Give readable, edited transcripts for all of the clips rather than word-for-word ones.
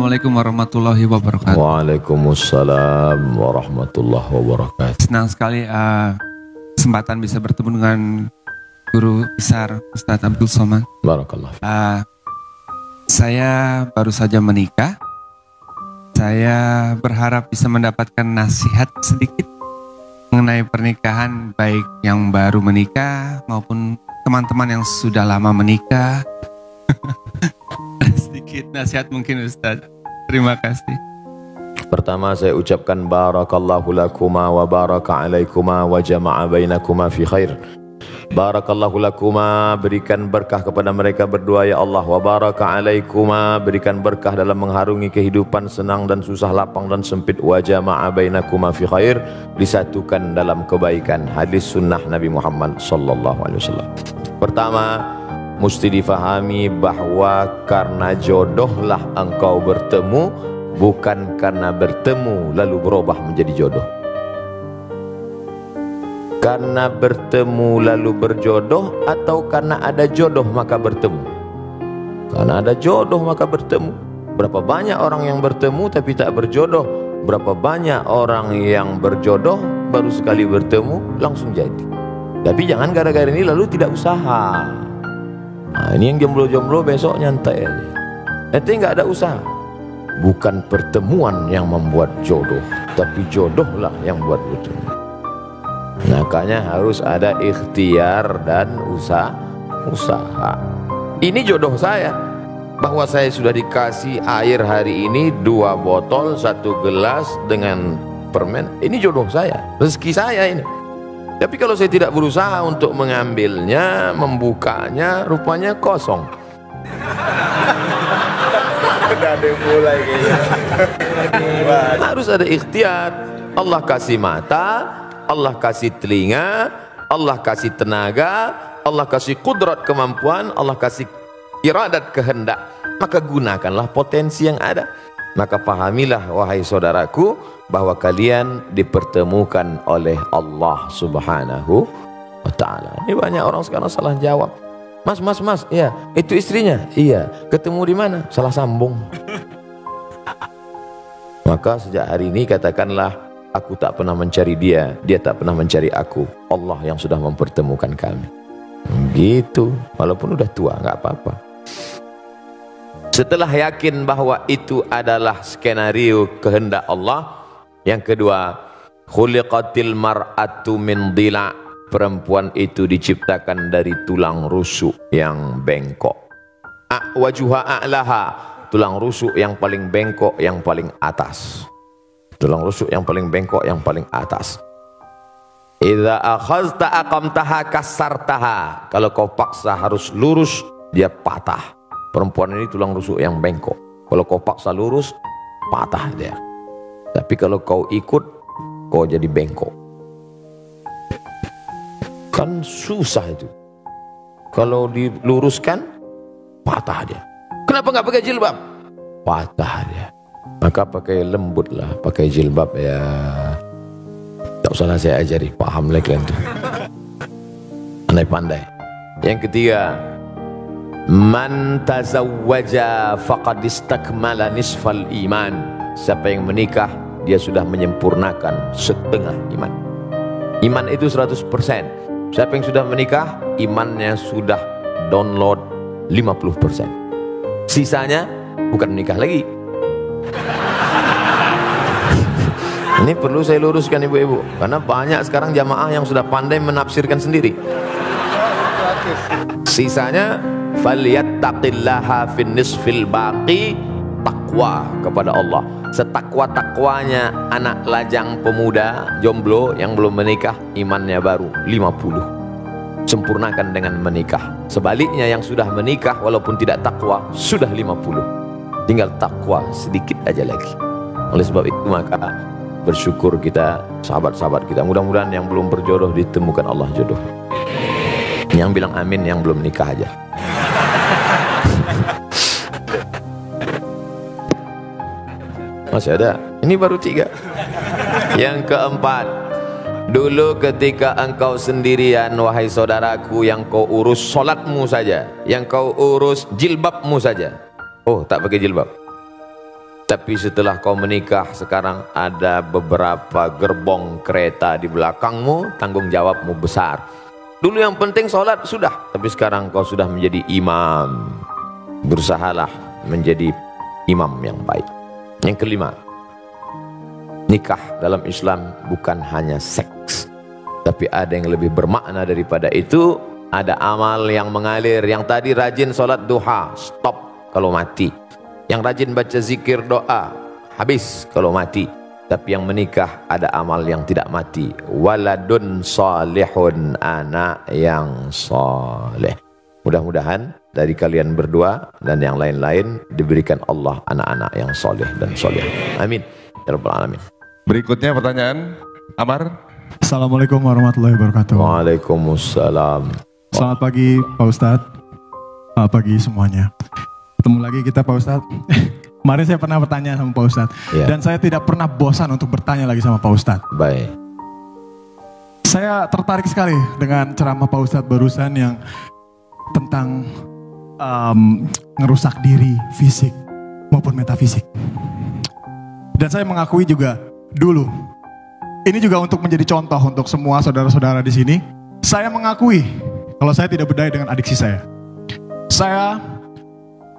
Assalamualaikum warahmatullahi wabarakatuh. Waalaikumsalam warahmatullahi wabarakatuh. Senang sekali kesempatan bisa bertemu dengan guru besar Ustadz Abdul Somad. Barakallah. Saya baru saja menikah. Saya berharap bisa mendapatkan nasihat sedikit mengenai pernikahan, baik yang baru menikah maupun teman-teman yang sudah lama menikah. Sedikit nasihat mungkin Ustadz. Terima kasih. Pertama saya ucapkan barakallahu lakuma wa baraka alaikuma wa jama'a bainakuma fi khair. Barakallahu lakuma, berikan berkah kepada mereka berdua ya Allah. Wa baraka alaikuma, berikan berkah dalam mengharungi kehidupan senang dan susah, lapang dan sempit. Wa jama'a bainakuma fi khair, disatukan dalam kebaikan. Hadis sunnah Nabi Muhammad sallallahu alaihi wasallam. Pertama, mesti difahami bahwa karena jodohlah engkau bertemu, bukan karena bertemu lalu berubah menjadi jodoh. Karena bertemu lalu berjodoh, atau karena ada jodoh maka bertemu? Karena ada jodoh maka bertemu. Berapa banyak orang yang bertemu tapi tak berjodoh? Berapa banyak orang yang berjodoh baru sekali bertemu langsung jadi? Tapi jangan gara-gara ini lalu tidak usaha. Nah, ini yang jomblo-jomblo besok nyantai aja. Nanti nggak ada usaha. Bukan pertemuan yang membuat jodoh, tapi jodohlah yang buat bertemu. Makanya harus ada ikhtiar dan usaha. Ini jodoh saya, bahwa saya sudah dikasih air hari ini 2 botol 1 gelas dengan permen. Ini jodoh saya, rezeki saya ini. Tapi kalau saya tidak berusaha untuk mengambilnya, membukanya, rupanya kosong. Harus ada ikhtiar. Allah kasih mata, Allah kasih telinga, Allah kasih tenaga, Allah kasih kudrat kemampuan, Allah kasih iradat kehendak. Maka gunakanlah potensi yang ada. Maka pahamilah wahai saudaraku, bahwa kalian dipertemukan oleh Allah subhanahu wa ta'ala. Ini banyak orang sekarang salah jawab. Mas, iya, itu istrinya? Iya. Ketemu di mana? Salah sambung. Maka sejak hari ini katakanlah, aku tak pernah mencari dia, dia tak pernah mencari aku. Allah yang sudah mempertemukan kami. Gitu, walaupun udah tua, nggak apa-apa. Setelah yakin bahwa itu adalah skenario kehendak Allah, yang kedua, khuliqatil mar'atu min dhila', perempuan itu diciptakan dari tulang rusuk yang bengkok. Wajuha a'laha, tulang rusuk yang paling bengkok, yang paling atas. Tulang rusuk yang paling bengkok, yang paling atas. Idza akhazta aqamtaha kasartaha, kalau kau paksa harus lurus, dia patah. Perempuan ini tulang rusuk yang bengkok. Kalau kau paksa lurus, patah dia. Tapi kalau kau ikut, kau jadi bengkok. Kan susah itu. Kalau diluruskan, patah dia. Kenapa nggak pakai jilbab? Patah dia. Maka pakai lembut lah, pakai jilbab ya. Tak usahlah saya ajari, paham lagi itu. Pandai-pandai. Yang ketiga, man tazawwaja faqad istakmala nisfal iman. Siapa yang menikah, dia sudah menyempurnakan setengah iman. Iman itu 100%. Siapa yang sudah menikah, imannya sudah download 50%. Sisanya bukan menikah lagi. Ini perlu saya luruskan ibu-ibu, karena banyak sekarang jamaah yang sudah pandai menafsirkan sendiri. Sisanya falyattaqillaha fin nisfil baqi, takwa kepada Allah. Setakwa-takwanya anak lajang pemuda jomblo yang belum menikah, imannya baru 50. Sempurnakan dengan menikah. Sebaliknya yang sudah menikah walaupun tidak takwa, sudah 50. Tinggal takwa sedikit aja lagi. Oleh sebab itu maka bersyukur kita, sahabat-sahabat kita. Mudah-mudahan yang belum berjodoh ditemukan Allah jodoh. Yang bilang amin yang belum nikah aja. Masih ada. Ini baru 3. Yang keempat, dulu ketika engkau sendirian, wahai saudaraku, yang kau urus solatmu saja, yang kau urus jilbabmu saja. Oh, tak pakai jilbab. Tapi setelah kau menikah, sekarang ada beberapa gerbong kereta di belakangmu, tanggung jawabmu besar. Dulu yang penting sholat sudah, tapi sekarang kau sudah menjadi imam. Berusahalah menjadi imam yang baik. Yang kelima, nikah dalam Islam bukan hanya seks, tapi ada yang lebih bermakna daripada itu. Ada amal yang mengalir. Yang tadi rajin sholat duha, stop kalau mati. Yang rajin baca zikir doa, habis kalau mati. Tapi yang menikah ada amal yang tidak mati. Waladun salihun, anak yang soleh. Mudah-mudahan dari kalian berdua dan yang lain-lain diberikan Allah anak-anak yang soleh dan soleh. Amin ya rabbal alamin. Berikutnya pertanyaan Amar. Assalamualaikum warahmatullahi wabarakatuh. Waalaikumsalam. Selamat pagi Pak Ustadz. Selamat pagi semuanya. Ketemu lagi kita Pak Ustadz. Kemarin saya pernah bertanya sama Pak Ustadz. Ya. Dan saya tidak pernah bosan untuk bertanya lagi sama Pak Ustadz. Baik. Saya tertarik sekali dengan ceramah Pak Ustadz barusan yang tentang ngerusak diri fisik maupun metafisik. Dan saya mengakui juga dulu, ini juga untuk menjadi contoh untuk semua saudara-saudara di sini. Saya mengakui kalau saya tidak berdaya dengan adiksi saya.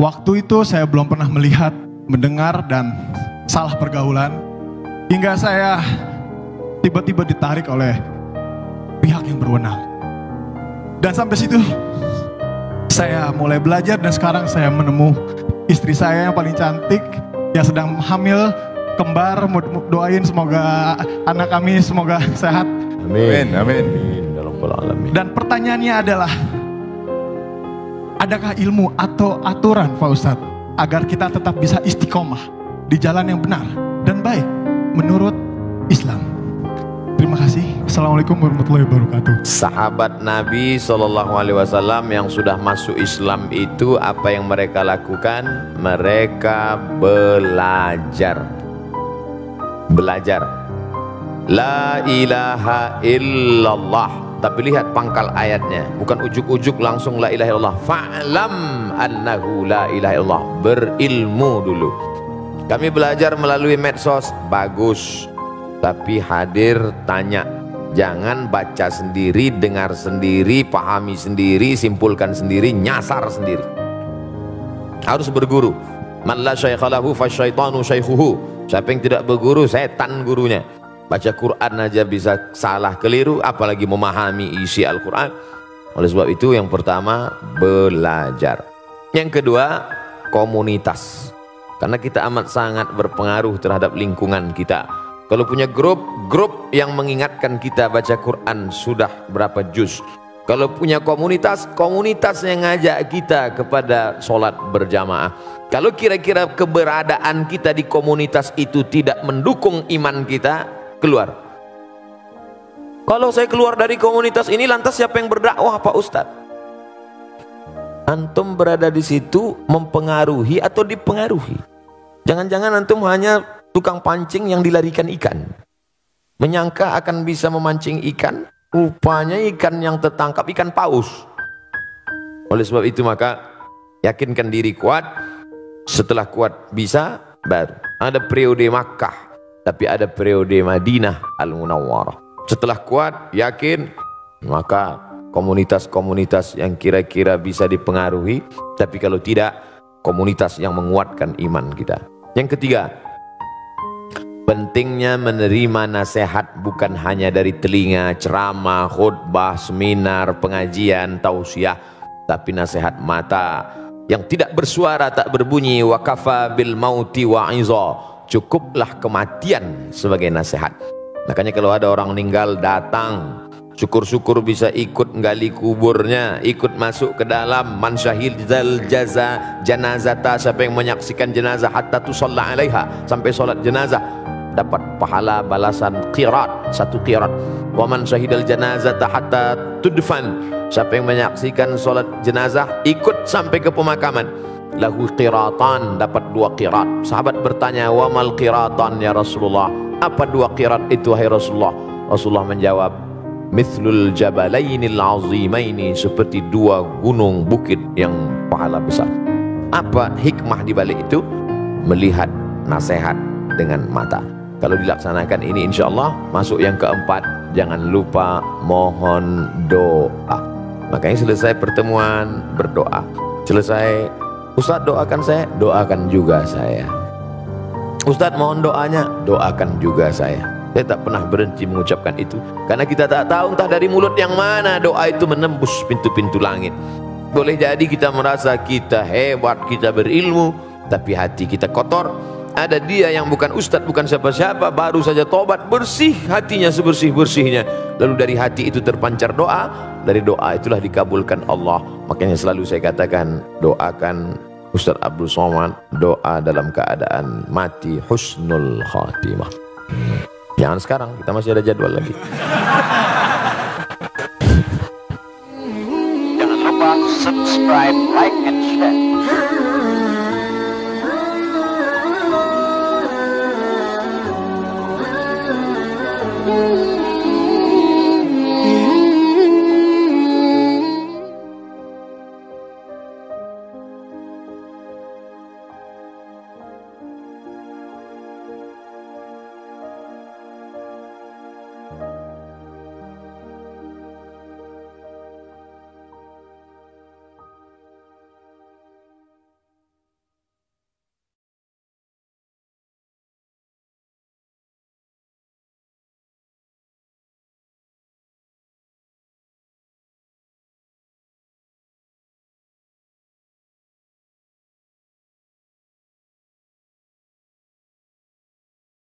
Waktu itu saya belum pernah melihat, mendengar, dan salah pergaulan. Hingga saya tiba-tiba ditarik oleh pihak yang berwenang. Dan sampai situ saya mulai belajar dan sekarang saya menemu istri saya yang paling cantik, yang sedang hamil, kembar. Doain semoga anak kami semoga sehat. Amin. Amin. Dan pertanyaannya adalah, adakah ilmu atau aturan Pak Ustadz agar kita tetap bisa istiqomah di jalan yang benar dan baik menurut Islam? Terima kasih. Assalamualaikum warahmatullahi wabarakatuh. Sahabat Nabi SAW yang sudah masuk Islam itu apa yang mereka lakukan? Mereka belajar. La ilaha illallah. Tapi lihat pangkal ayatnya, bukan ujuk-ujuk langsung la ilaha illallah. Fa'lam annahu la ilaha illallah. Berilmu dulu. Kami belajar melalui medsos, bagus. Tapi hadir tanya. Jangan baca sendiri, dengar sendiri, pahami sendiri, simpulkan sendiri, nyasar sendiri. Harus berguru. Man la syaikha lahu fasyaitanu syaikhuhu. Siapa yang tidak berguru, setan gurunya. Baca Quran aja bisa salah keliru, apalagi memahami isi Al-Quran. Oleh sebab itu yang pertama belajar. Yang kedua komunitas. Karena kita amat sangat berpengaruh terhadap lingkungan kita. Kalau punya grup yang mengingatkan kita baca Quran sudah berapa juz. Kalau punya komunitas yang ngajak kita kepada sholat berjamaah. Kalau kira-kira keberadaan kita di komunitas itu tidak mendukung iman kita, keluar. Kalau saya keluar dari komunitas ini, lantas siapa yang berdakwah Pak Ustadz? Antum berada di situ mempengaruhi atau dipengaruhi? Jangan-jangan antum hanya tukang pancing yang dilarikan ikan. Menyangka akan bisa memancing ikan, rupanya ikan yang tertangkap ikan paus. Oleh sebab itu maka yakinkan diri kuat. Setelah kuat bisa, baru ada periode Makkah, tapi ada periode Madinah Al-Munawwarah. Setelah kuat, yakin, maka komunitas-komunitas yang kira-kira bisa dipengaruhi. Tapi kalau tidak, komunitas yang menguatkan iman kita. Yang ketiga, pentingnya menerima nasihat bukan hanya dari telinga, ceramah, khutbah, seminar, pengajian, tausiah, tapi nasihat mata yang tidak bersuara, tak berbunyi. Wa kafa bil mauti wa'iza. Cukuplah kematian sebagai nasihat. Makanya kalau ada orang meninggal, datang, syukur-syukur bisa ikut gali kuburnya, ikut masuk ke dalam. Man syahidal janazata, siapa yang menyaksikan jenazah hatta tusalla alaiha, sampai solat jenazah, dapat pahala balasan qirat, 1 qirat. Wa man syahidal janazata hatta tudfan, siapa yang menyaksikan solat jenazah ikut sampai ke pemakaman, lahu qiratan, dapat 2 qirat. Sahabat bertanya, wa mal qiratan ya Rasulullah, apa 2 qirat itu hai Rasulullah? Rasulullah menjawab, mithlul jabalainil azimaini, seperti 2 gunung bukit yang pahala besar. Apa hikmah di balik itu? Melihat nasihat dengan mata. Kalau dilaksanakan ini insya Allah masuk yang keempat, jangan lupa mohon doa. Makanya selesai pertemuan berdoa. Selesai, Ustaz doakan saya, doakan juga saya. Ustaz mohon doanya, doakan juga saya. Saya tak pernah berhenti mengucapkan itu, karena kita tak tahu entah dari mulut yang mana doa itu menembus pintu-pintu langit. Boleh jadi kita merasa kita hebat, kita berilmu, tapi hati kita kotor. Ada dia yang bukan ustadz, bukan siapa-siapa, baru saja tobat, bersih hatinya sebersih-bersihnya. Lalu dari hati itu terpancar doa, dari doa itulah dikabulkan Allah. Makanya selalu saya katakan, doakan Ustadz Abdul Somad, doa dalam keadaan mati husnul khatimah. Jangan sekarang, kita masih ada jadwal lagi. Jangan lupa subscribe, like, and share.